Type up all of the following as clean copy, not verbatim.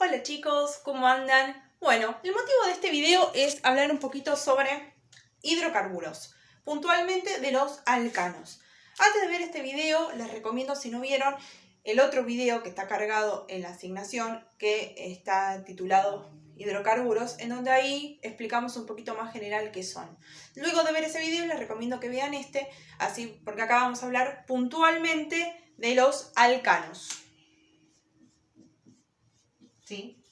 Hola chicos, ¿cómo andan? Bueno, el motivo de este video es hablar un poquito sobre hidrocarburos, puntualmente de los alcanos. Antes de ver este video, les recomiendo, si no vieron, el otro video que está cargado en la asignación, que está titulado hidrocarburos, en donde ahí explicamos un poquito más general qué son. Luego de ver ese video, les recomiendo que vean este, así, porque acá vamos a hablar puntualmente de los alcanos. ¿Sí?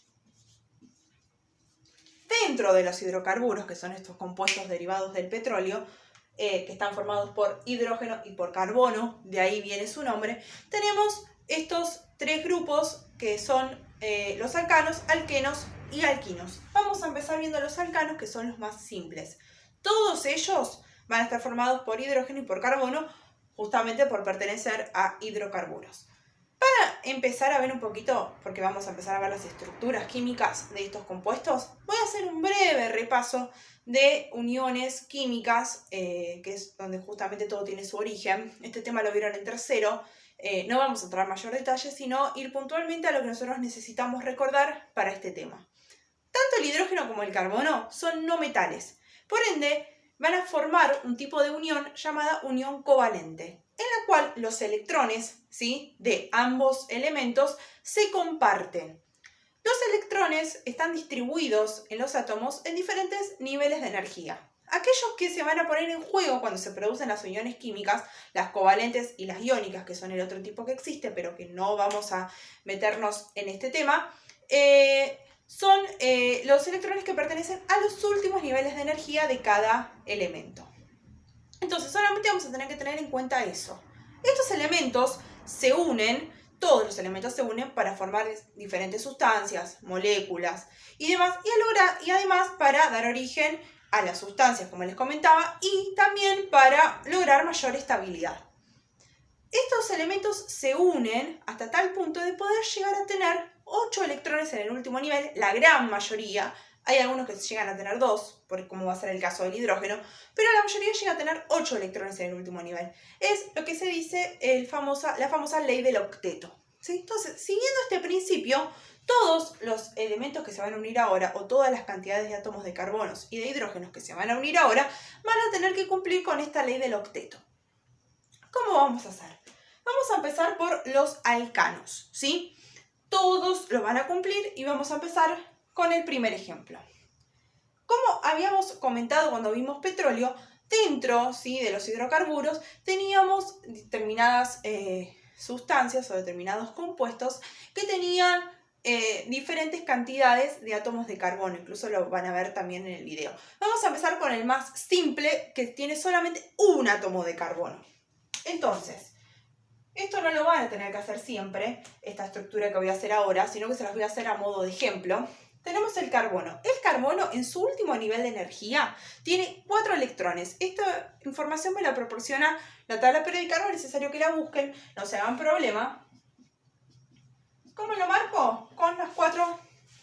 Dentro de los hidrocarburos, que son estos compuestos derivados del petróleo, que están formados por hidrógeno y por carbono, de ahí viene su nombre, tenemos estos tres grupos que son los alcanos, alquenos y alquinos. Vamos a empezar viendo los alcanos, que son los más simples. Todos ellos van a estar formados por hidrógeno y por carbono, justamente por pertenecer a hidrocarburos. Para empezar a ver un poquito, porque vamos a empezar a ver las estructuras químicas de estos compuestos, voy a hacer un breve repaso de uniones químicas, que es donde justamente todo tiene su origen. Este tema lo vieron en tercero. No vamos a entrar en mayor detalle, sino ir puntualmente a lo que nosotros necesitamos recordar para este tema. Tanto el hidrógeno como el carbono son no metales. Por ende, van a formar un tipo de unión llamada unión covalente, en la cual los electrones, ¿sí?, de ambos elementos se comparten. Los electrones están distribuidos en los átomos en diferentes niveles de energía. Aquellos que se van a poner en juego cuando se producen las uniones químicas, las covalentes y las iónicas, que son el otro tipo que existe, pero que no vamos a meternos en este tema, son los electrones que pertenecen a los últimos niveles de energía de cada elemento. Entonces, solamente vamos a tener que tener en cuenta eso. Estos elementos se unen, todos los elementos se unen para formar diferentes sustancias, moléculas y demás, y además para dar origen a las sustancias, como les comentaba, y también para lograr mayor estabilidad. Estos elementos se unen hasta tal punto de poder llegar a tener 8 electrones en el último nivel, la gran mayoría. Hay algunos que llegan a tener 2, como va a ser el caso del hidrógeno, pero la mayoría llega a tener 8 electrones en el último nivel. Es lo que se dice la famosa ley del octeto, ¿sí? Entonces, siguiendo este principio, todos los elementos que se van a unir ahora, o todas las cantidades de átomos de carbonos y de hidrógenos que se van a unir ahora, van a tener que cumplir con esta ley del octeto. ¿Cómo vamos a hacer? Vamos a empezar por los alcanos, ¿sí? Todos lo van a cumplir y vamos a empezar con el primer ejemplo. Como habíamos comentado cuando vimos petróleo, dentro, ¿sí?, de los hidrocarburos teníamos determinadas sustancias o determinados compuestos que tenían diferentes cantidades de átomos de carbono. Incluso lo van a ver también en el video. Vamos a empezar con el más simple, que tiene solamente un átomo de carbono. Entonces, esto no lo van a tener que hacer siempre, esta estructura que voy a hacer ahora, sino que se las voy a hacer a modo de ejemplo. Tenemos el carbono. El carbono, en su último nivel de energía, tiene 4 electrones. Esta información me la proporciona la tabla periódica, no es necesario que la busquen, no se hagan problema. ¿Cómo lo marco? Con las 4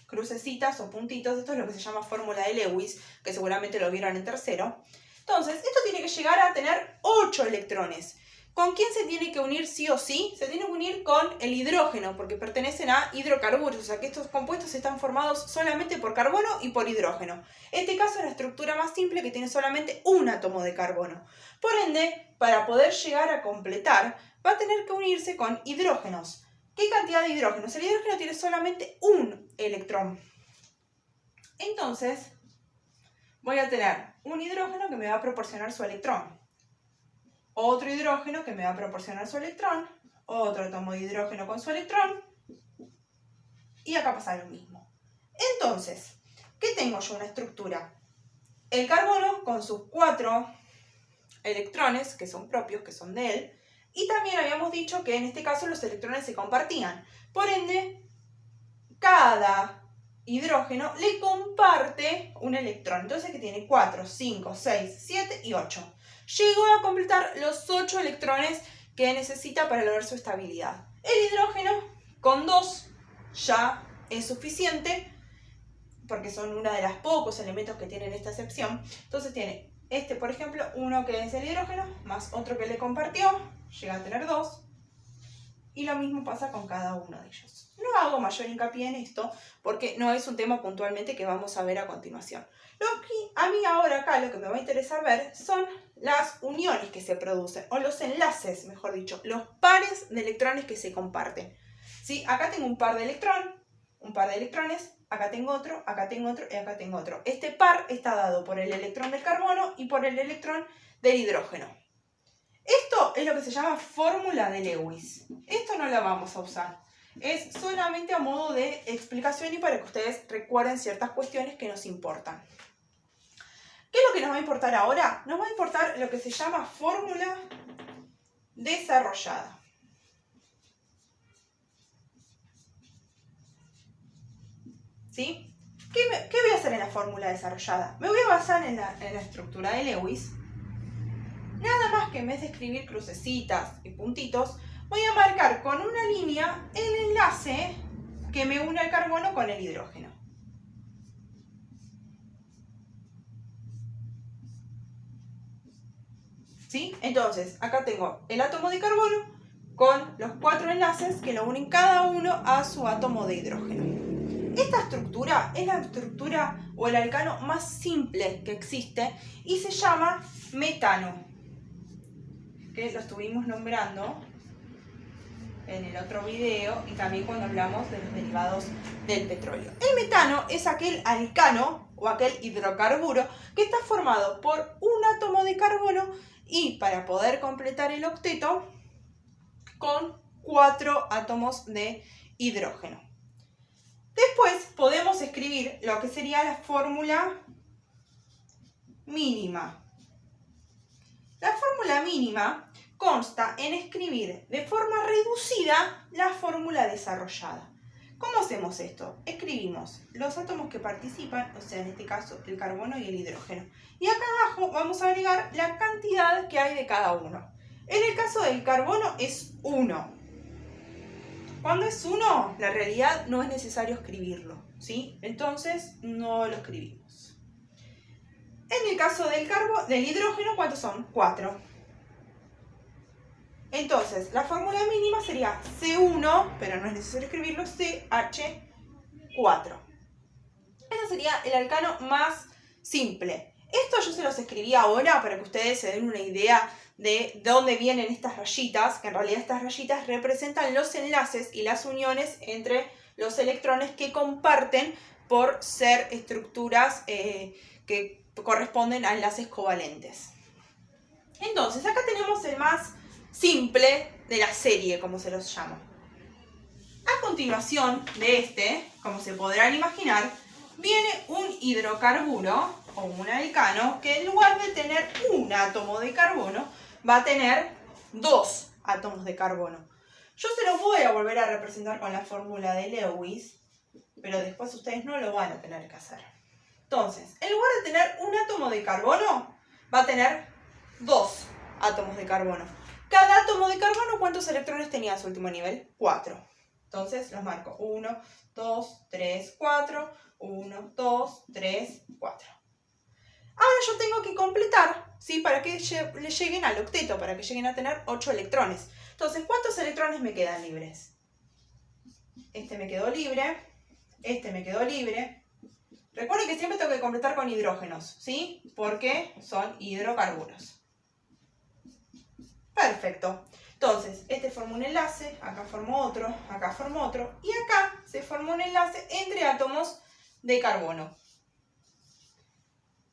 crucecitas o puntitos. Esto es lo que se llama fórmula de Lewis, que seguramente lo vieron en tercero. Entonces, esto tiene que llegar a tener 8 electrones. ¿Con quién se tiene que unir sí o sí? Se tiene que unir con el hidrógeno, porque pertenecen a hidrocarburos, o sea que estos compuestos están formados solamente por carbono y por hidrógeno. En este caso es la estructura más simple, que tiene solamente un átomo de carbono. Por ende, para poder llegar a completar, va a tener que unirse con hidrógenos. ¿Qué cantidad de hidrógenos? El hidrógeno tiene solamente un electrón. Entonces, voy a tener un hidrógeno que me va a proporcionar su electrón. Otro hidrógeno que me va a proporcionar su electrón, otro átomo de hidrógeno con su electrón, y acá pasa lo mismo. Entonces, ¿qué tengo yo? Una estructura. El carbono con sus 4 electrones, que son propios, que son de él, y también habíamos dicho que en este caso los electrones se compartían. Por ende, cada hidrógeno le comparte un electrón. Entonces, que tiene 4, 5, 6, 7 y 8. Llegó a completar los 8 electrones que necesita para lograr su estabilidad. El hidrógeno con 2 ya es suficiente, porque son uno de los pocos elementos que tienen esta excepción. Entonces tiene este, por ejemplo, uno que es el hidrógeno, más otro que le compartió, llega a tener 2. y lo mismo pasa con cada uno de ellos. No hago mayor hincapié en esto porque no es un tema puntualmente que vamos a ver a continuación. A mí ahora acá lo que me va a interesar ver son las uniones que se producen, o los enlaces, mejor dicho, los pares de electrones que se comparten. ¿Sí? Acá tengo un par de electrones, acá tengo otro y acá tengo otro. Este par está dado por el electrón del carbono y por el electrón del hidrógeno. Esto es lo que se llama fórmula de Lewis. Esto no la vamos a usar. Es solamente a modo de explicación y para que ustedes recuerden ciertas cuestiones que nos importan. ¿Qué es lo que nos va a importar ahora? Nos va a importar lo que se llama fórmula desarrollada. ¿Sí? ¿Qué voy a hacer en la fórmula desarrollada? Me voy a basar en la estructura de Lewis. Nada más que en vez de escribir crucecitas y puntitos, voy a marcar con una línea el enlace que me une al carbono con el hidrógeno. ¿Sí? Entonces, acá tengo el átomo de carbono con los 4 enlaces que lo unen cada uno a su átomo de hidrógeno. Esta estructura es la estructura o el alcano más simple que existe y se llama metano, que lo estuvimos nombrando en el otro video y también cuando hablamos de los derivados del petróleo. El metano es aquel alcano o aquel hidrocarburo que está formado por un átomo de carbono y para poder completar el octeto con 4 átomos de hidrógeno. Después podemos escribir lo que sería la fórmula mínima. La fórmula mínima consta en escribir de forma reducida la fórmula desarrollada. ¿Cómo hacemos esto? Escribimos los átomos que participan, o sea, en este caso el carbono y el hidrógeno. Y acá abajo vamos a agregar la cantidad que hay de cada uno. En el caso del carbono es 1. Cuando es 1, la realidad no es necesario escribirlo, ¿sí? Entonces no lo escribimos. En el caso del hidrógeno, ¿cuántos son? 4. Entonces, la fórmula mínima sería C1, pero no es necesario escribirlo, CH4. Ese sería el alcano más simple. Esto yo se los escribí ahora para que ustedes se den una idea de dónde vienen estas rayitas, que en realidad estas rayitas representan los enlaces y las uniones entre los electrones que comparten por ser estructuras que corresponden a enlaces covalentes. Entonces, acá tenemos el más simple de la serie, como se los llama. A continuación de este, como se podrán imaginar, viene un hidrocarburo o un alcano que en lugar de tener un átomo de carbono, va a tener 2 átomos de carbono. Yo se los voy a volver a representar con la fórmula de Lewis, pero después ustedes no lo van a tener que hacer. Entonces, en lugar de tener un átomo de carbono, va a tener 2 átomos de carbono. Cada átomo de carbono, ¿cuántos electrones tenía en su último nivel? 4. Entonces los marco. 1, 2, 3, 4. 1, 2, 3, 4. Ahora yo tengo que completar, ¿sí? Para que le lleguen al octeto, para que lleguen a tener 8 electrones. Entonces, ¿cuántos electrones me quedan libres? Este me quedó libre. Este me quedó libre. Recuerden que siempre tengo que completar con hidrógenos, ¿sí? Porque son hidrocarburos. Perfecto. Entonces, este forma un enlace, acá formo otro, acá formo otro, y acá se forma un enlace entre átomos de carbono.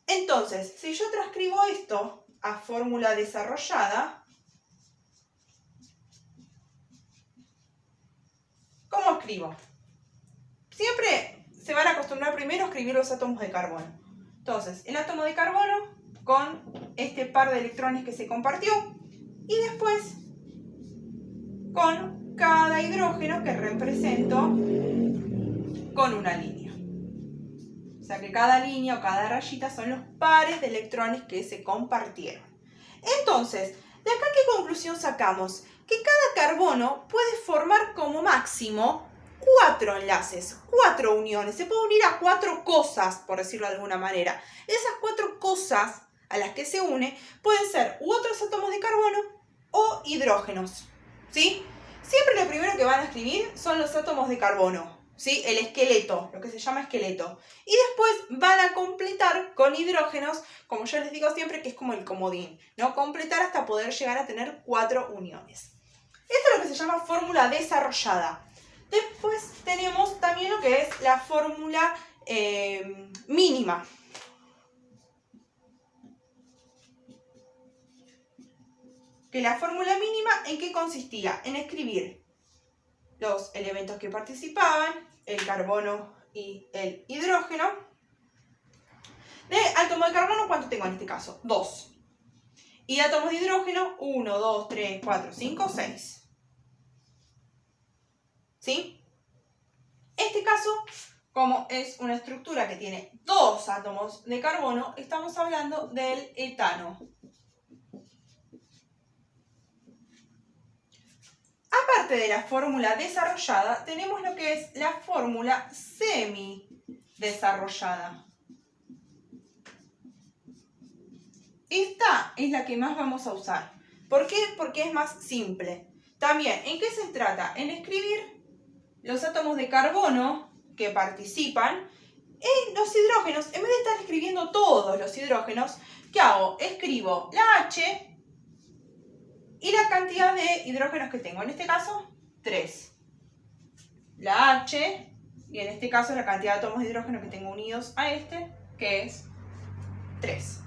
Entonces, si yo transcribo esto a fórmula desarrollada, ¿cómo escribo? Siempre se van a acostumbrar primero a escribir los átomos de carbono. Entonces, el átomo de carbono con este par de electrones que se compartió y después con cada hidrógeno que represento con una línea. O sea que cada línea o cada rayita son los pares de electrones que se compartieron. Entonces, ¿de acá qué conclusión sacamos? Que cada carbono puede formar como máximo 4 enlaces, 4 uniones. Se puede unir a 4 cosas, por decirlo de alguna manera. Esas 4 cosas a las que se une pueden ser u otros átomos de carbono o hidrógenos, ¿sí? Siempre lo primero que van a escribir son los átomos de carbono, ¿sí? El esqueleto, lo que se llama esqueleto. Y después van a completar con hidrógenos, como yo les digo siempre, que es como el comodín, ¿no? Completar hasta poder llegar a tener 4 uniones. Esto es lo que se llama fórmula desarrollada. Después tenemos también lo que es la fórmula mínima. Que la fórmula mínima, ¿en qué consistía? En escribir los elementos que participaban, el carbono y el hidrógeno. De átomo de carbono, ¿cuánto tengo en este caso? 2. Y átomos de hidrógeno, 1, 2, 3, 4, 5, 6. ¿Sí? Este caso, como es una estructura que tiene 2 átomos de carbono, estamos hablando del etano. Aparte de la fórmula desarrollada, tenemos lo que es la fórmula semidesarrollada. Esta es la que más vamos a usar. ¿Por qué? Porque es más simple. También, ¿en qué se trata? En escribir los átomos de carbono que participan en los hidrógenos. En vez de estar escribiendo todos los hidrógenos, ¿qué hago? Escribo la H y la cantidad de hidrógenos que tengo. En este caso, 3. La H, y en este caso la cantidad de átomos de hidrógeno que tengo unidos a este, que es 3.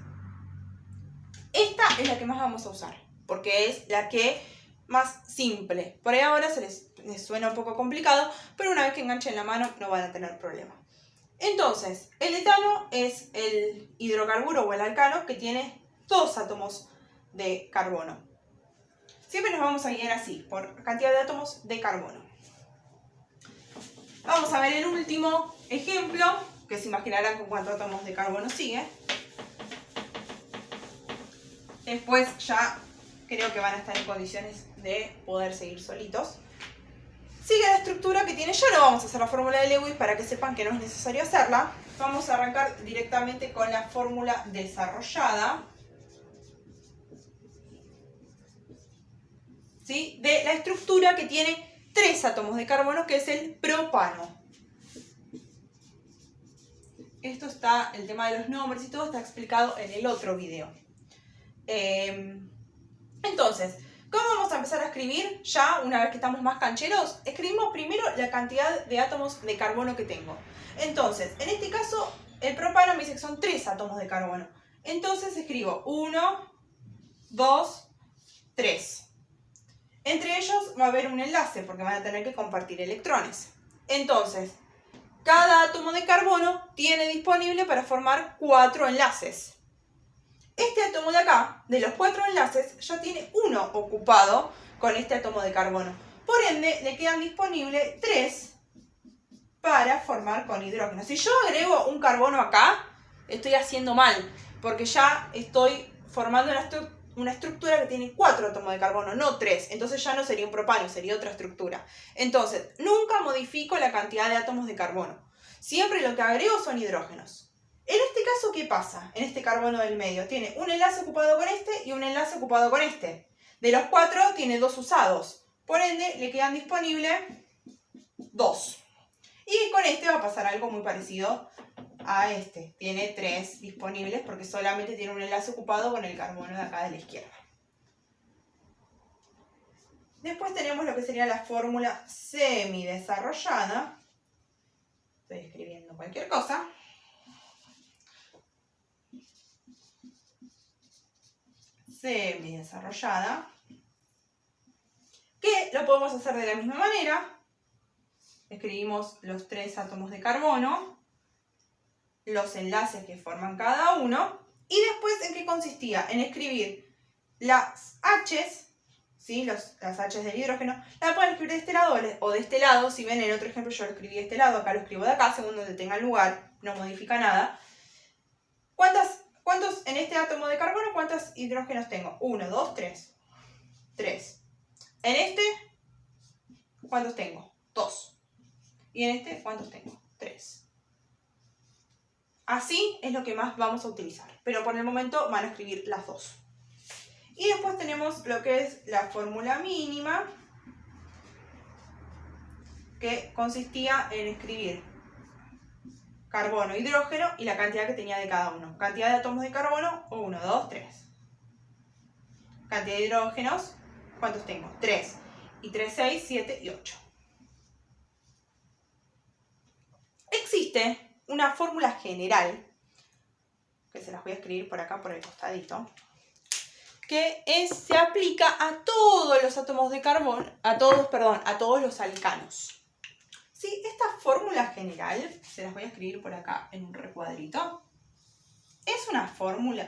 Esta es la que más vamos a usar, porque es la que más simple. Por ahí ahora se les suena un poco complicado, pero una vez que enganchen la mano no van a tener problema. Entonces, el etano es el hidrocarburo o el alcano que tiene 2 átomos de carbono. Siempre nos vamos a guiar así, por cantidad de átomos de carbono. Vamos a ver el último ejemplo, que se imaginarán con cuántos átomos de carbono sigue. Después ya creo que van a estar en condiciones de poder seguir solitos. Sigue la estructura que tiene, ya no vamos a hacer la fórmula de Lewis para que sepan que no es necesario hacerla. Vamos a arrancar directamente con la fórmula desarrollada. ¿Sí? De la estructura que tiene 3 átomos de carbono, que es el propano. Esto está, el tema de los nombres y todo está explicado en el otro video. Entonces, ¿cómo vamos a empezar a escribir ya una vez que estamos más cancheros? Escribimos primero la cantidad de átomos de carbono que tengo. Entonces, en este caso, el propano me dice que son 3 átomos de carbono. Entonces escribo 1, 2, 3. Entre ellos va a haber un enlace porque van a tener que compartir electrones. Entonces, cada átomo de carbono tiene disponible para formar 4 enlaces. Este átomo de acá, de los 4 enlaces, ya tiene 1 ocupado con este átomo de carbono. Por ende, le quedan disponibles 3 para formar con hidrógeno. Si yo agrego un carbono acá, estoy haciendo mal, porque ya estoy formando una estructura que tiene 4 átomos de carbono, no 3. Entonces ya no sería un propano, sería otra estructura. Entonces, nunca modifico la cantidad de átomos de carbono. Siempre lo que agrego son hidrógenos. En este caso, ¿qué pasa? En este carbono del medio tiene un enlace ocupado con este y un enlace ocupado con este. De los 4 tiene 2 usados. Por ende, le quedan disponibles 2. Y con este va a pasar algo muy parecido a este. Tiene 3 disponibles porque solamente tiene un enlace ocupado con el carbono de acá de la izquierda. Después tenemos lo que sería la fórmula semidesarrollada. Estoy escribiendo cualquier cosa. Semidesarrollada, que lo podemos hacer de la misma manera. Escribimos los 3 átomos de carbono, los enlaces que forman cada uno, y después ¿en qué consistía? En escribir las H's, ¿sí? Las H's del hidrógeno, la pueden escribir de este lado o de este lado. Si ven en el otro ejemplo yo lo escribí de este lado, acá lo escribo de acá, según donde tenga lugar, no modifica nada. ¿Cuántos en este átomo de carbono, cuántos hidrógenos tengo? 1, 2, 3. 3. En este, ¿cuántos tengo? 2. Y en este, ¿cuántos tengo? 3. Así es lo que más vamos a utilizar. Pero por el momento van a escribir las 2. Y después tenemos lo que es la fórmula mínima, que consistía en escribir carbono, hidrógeno y la cantidad que tenía de cada uno. Cantidad de átomos de carbono, 1, 2, 3. Cantidad de hidrógenos, ¿cuántos tengo? 3. Y 3, 6, 7 y 8. Existe una fórmula general, que se las voy a escribir por acá por el costadito, que se aplica a todos los átomos de carbono, a todos los alcanos. ¿Sí? Esta fórmula general, se las voy a escribir por acá en un recuadrito, es una forma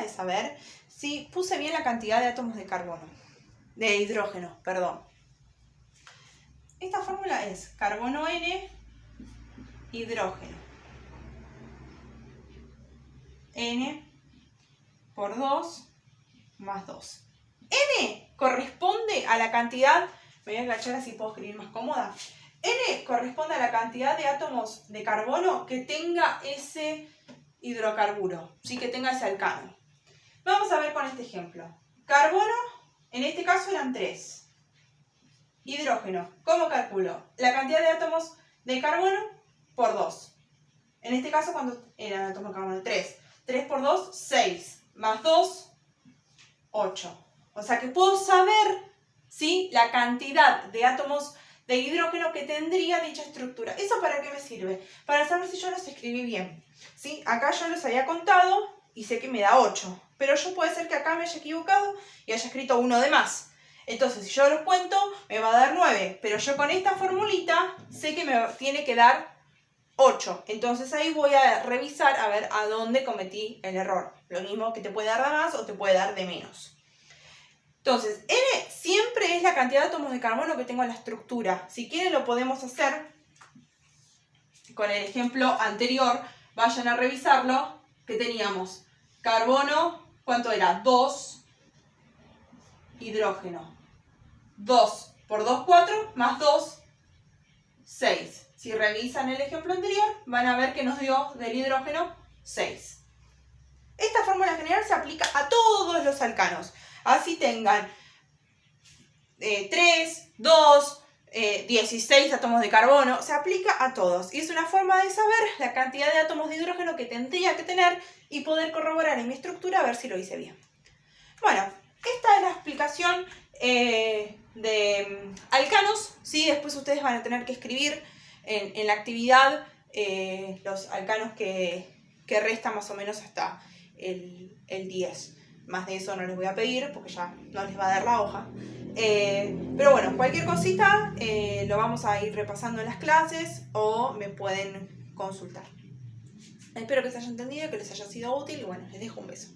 de saber si puse bien la cantidad de átomos de hidrógeno, perdón. Esta fórmula es carbono N, hidrógeno N por 2 más 2. N corresponde a la cantidad, me voy a agachar así puedo escribir más cómoda. N corresponde a la cantidad de átomos de carbono que tenga ese hidrocarburo, ¿sí? Que tenga ese alcano. Vamos a ver con este ejemplo. Carbono, en este caso eran 3. Hidrógeno, ¿cómo calculo? La cantidad de átomos de carbono por 2. En este caso, ¿cuántos eran átomos de carbono? 3. 3 por 2, 6. Más 2, 8. O sea que puedo saber, ¿sí?, la cantidad de átomos de hidrógeno que tendría dicha estructura. ¿Eso para qué me sirve? Para saber si yo los escribí bien. ¿Sí? Acá yo los había contado y sé que me da 8. Pero yo puede ser que acá me haya equivocado y haya escrito uno de más. Entonces, si yo los cuento, me va a dar 9. Pero yo con esta formulita sé que me tiene que dar 8. Entonces ahí voy a revisar a ver a dónde cometí el error. Lo mismo que te puede dar de más o te puede dar de menos. Entonces, N siempre es la cantidad de átomos de carbono que tengo en la estructura. Si quieren lo podemos hacer con el ejemplo anterior. Vayan a revisarlo. Que teníamos carbono, ¿cuánto era? 2, hidrógeno. 2 por 2, 4, más 2, 6. Si revisan el ejemplo anterior, van a ver que nos dio del hidrógeno 6. Esta fórmula general se aplica a todos los alcanos. Así tengan 3, 2, 16 átomos de carbono, se aplica a todos. Y es una forma de saber la cantidad de átomos de hidrógeno que tendría que tener y poder corroborar en mi estructura a ver si lo hice bien. Bueno, esta es la explicación de alcanos. ¿Sí? Después ustedes van a tener que escribir en la actividad los alcanos que restan más o menos hasta el 10. Más de eso no les voy a pedir porque ya no les va a dar la hoja. Pero bueno, cualquier cosita lo vamos a ir repasando en las clases o me pueden consultar. Espero que se haya entendido, que les haya sido útil y bueno, les dejo un beso.